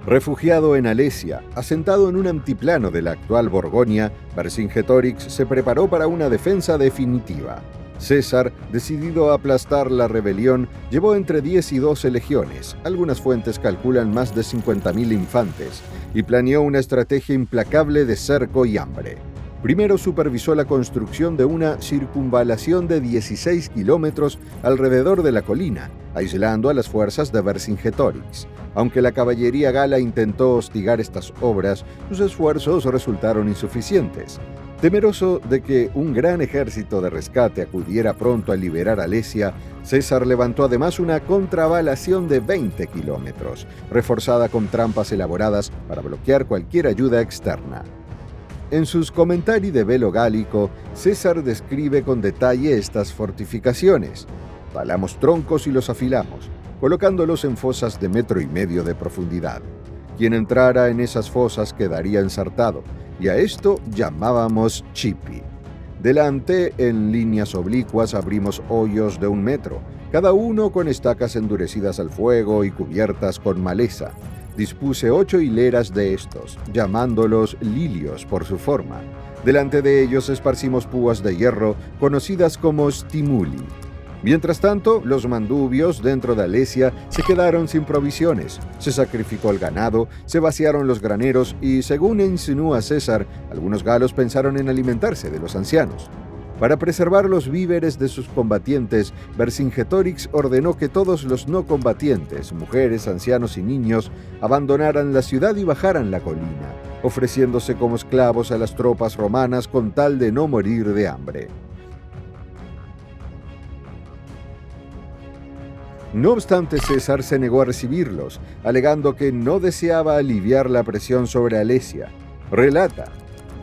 Refugiado en Alesia, asentado en un antiplano de la actual Borgoña, Vercingetorix se preparó para una defensa definitiva. César, decidido a aplastar la rebelión, llevó entre 10 y 12 legiones, algunas fuentes calculan más de 50.000 infantes, y planeó una estrategia implacable de cerco y hambre. Primero supervisó la construcción de una circunvalación de 16 kilómetros alrededor de la colina, aislando a las fuerzas de Vercingetorix. Aunque la caballería gala intentó hostigar estas obras, sus esfuerzos resultaron insuficientes. Temeroso de que un gran ejército de rescate acudiera pronto a liberar Alesia, César levantó además una contravalación de 20 kilómetros, reforzada con trampas elaboradas para bloquear cualquier ayuda externa. En sus Commentari de Velo Gálico, César describe con detalle estas fortificaciones. Talamos troncos y los afilamos, colocándolos en fosas de 1,5 metros de profundidad. Quien entrara en esas fosas quedaría ensartado, y a esto llamábamos chipi. Delante, en líneas oblicuas, abrimos hoyos de 1 metro, cada uno con estacas endurecidas al fuego y cubiertas con maleza. Dispuse 8 hileras de estos, llamándolos lilios por su forma. Delante de ellos esparcimos púas de hierro, conocidas como stimuli. Mientras tanto, los mandubios dentro de Alesia se quedaron sin provisiones. Se sacrificó el ganado, se vaciaron los graneros y, según insinúa César, algunos galos pensaron en alimentarse de los ancianos. Para preservar los víveres de sus combatientes, Vercingetorix ordenó que todos los no combatientes, mujeres, ancianos y niños, abandonaran la ciudad y bajaran la colina, ofreciéndose como esclavos a las tropas romanas con tal de no morir de hambre. No obstante, César se negó a recibirlos, alegando que no deseaba aliviar la presión sobre Alesia. Relata: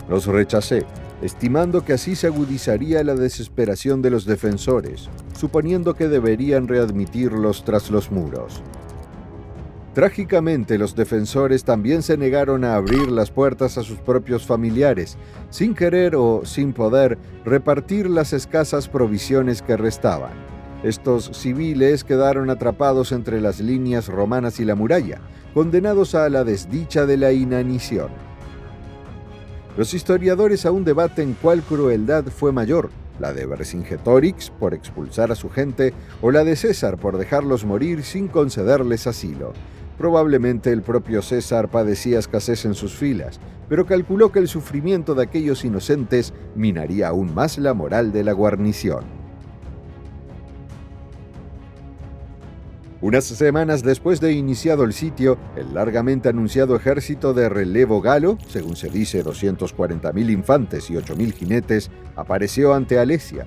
«Los rechacé, estimando que así se agudizaría la desesperación de los defensores, suponiendo que deberían readmitirlos tras los muros». Trágicamente, los defensores también se negaron a abrir las puertas a sus propios familiares, sin querer o sin poder repartir las escasas provisiones que restaban. Estos civiles quedaron atrapados entre las líneas romanas y la muralla, condenados a la desdicha de la inanición. Los historiadores aún debaten cuál crueldad fue mayor, la de Vercingetorix por expulsar a su gente o la de César por dejarlos morir sin concederles asilo. Probablemente el propio César padecía escasez en sus filas, pero calculó que el sufrimiento de aquellos inocentes minaría aún más la moral de la guarnición. Unas semanas después de iniciado el sitio, el largamente anunciado ejército de relevo galo, según se dice 240.000 infantes y 8.000 jinetes, apareció ante Alesia,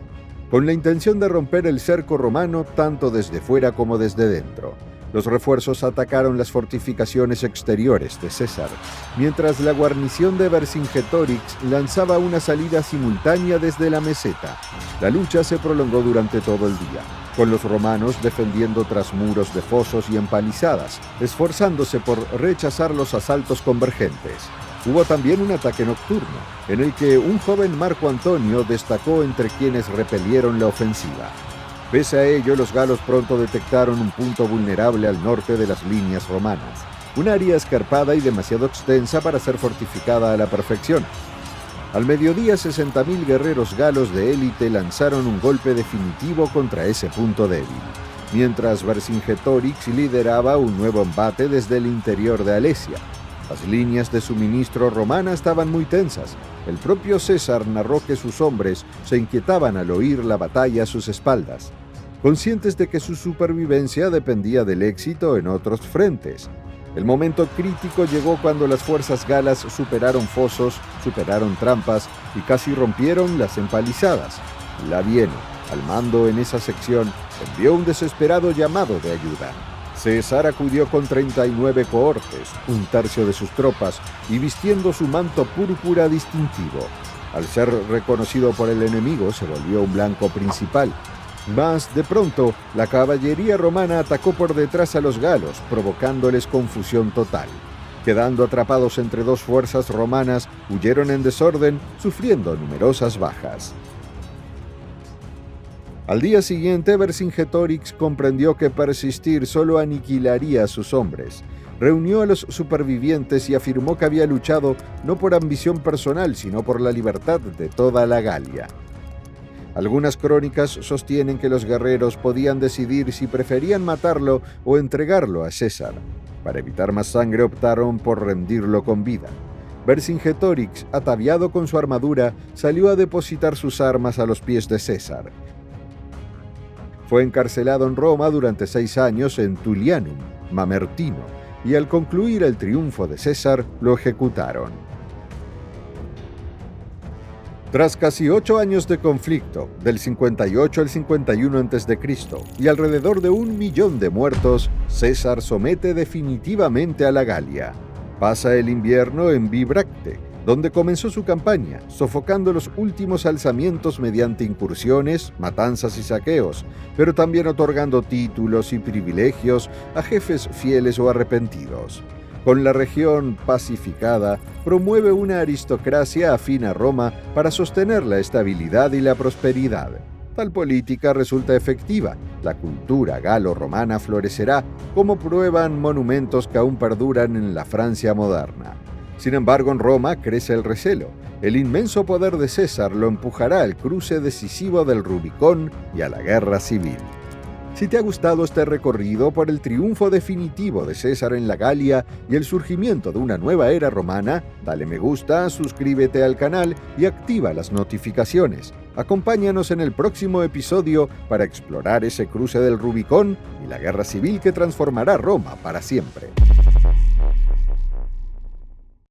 con la intención de romper el cerco romano tanto desde fuera como desde dentro. Los refuerzos atacaron las fortificaciones exteriores de César, mientras la guarnición de Vercingetorix lanzaba una salida simultánea desde la meseta. La lucha se prolongó durante todo el día, con los romanos defendiendo tras muros de fosos y empalizadas, esforzándose por rechazar los asaltos convergentes. Hubo también un ataque nocturno, en el que un joven Marco Antonio destacó entre quienes repelieron la ofensiva. Pese a ello, los galos pronto detectaron un punto vulnerable al norte de las líneas romanas, un área escarpada y demasiado extensa para ser fortificada a la perfección. Al mediodía, 60.000 guerreros galos de élite lanzaron un golpe definitivo contra ese punto débil, mientras Vercingetorix lideraba un nuevo embate desde el interior de Alesia. Las líneas de suministro romanas estaban muy tensas. El propio César narró que sus hombres se inquietaban al oír la batalla a sus espaldas, conscientes de que su supervivencia dependía del éxito en otros frentes. El momento crítico llegó cuando las fuerzas galas superaron fosos, superaron trampas y casi rompieron las empalizadas. Labieno, al mando en esa sección, envió un desesperado llamado de ayuda. César acudió con 39 cohortes, un tercio de sus tropas, y vistiendo su manto púrpura distintivo. Al ser reconocido por el enemigo, se volvió un blanco principal. Mas, de pronto, la caballería romana atacó por detrás a los galos, provocándoles confusión total. Quedando atrapados entre dos fuerzas romanas, huyeron en desorden, sufriendo numerosas bajas. Al día siguiente, Vercingetorix comprendió que persistir solo aniquilaría a sus hombres. Reunió a los supervivientes y afirmó que había luchado no por ambición personal, sino por la libertad de toda la Galia. Algunas crónicas sostienen que los guerreros podían decidir si preferían matarlo o entregarlo a César. Para evitar más sangre optaron por rendirlo con vida. Vercingetorix, ataviado con su armadura, salió a depositar sus armas a los pies de César. Fue encarcelado en Roma durante 6 años en Tullianum, Mamertino, y al concluir el triunfo de César, lo ejecutaron. Tras casi 8 años de conflicto, del 58 al 51 a.C., y alrededor de 1 millón de muertos, César somete definitivamente a la Galia. Pasa el invierno en Bibracte, donde comenzó su campaña, sofocando los últimos alzamientos mediante incursiones, matanzas y saqueos, pero también otorgando títulos y privilegios a jefes fieles o arrepentidos. Con la región pacificada, promueve una aristocracia afín a Roma para sostener la estabilidad y la prosperidad. Tal política resulta efectiva. La cultura galo-romana florecerá, como prueban monumentos que aún perduran en la Francia moderna. Sin embargo, en Roma crece el recelo. El inmenso poder de César lo empujará al cruce decisivo del Rubicón y a la guerra civil. Si te ha gustado este recorrido por el triunfo definitivo de César en la Galia y el surgimiento de una nueva era romana, dale me gusta, suscríbete al canal y activa las notificaciones. Acompáñanos en el próximo episodio para explorar ese cruce del Rubicón y la guerra civil que transformará Roma para siempre.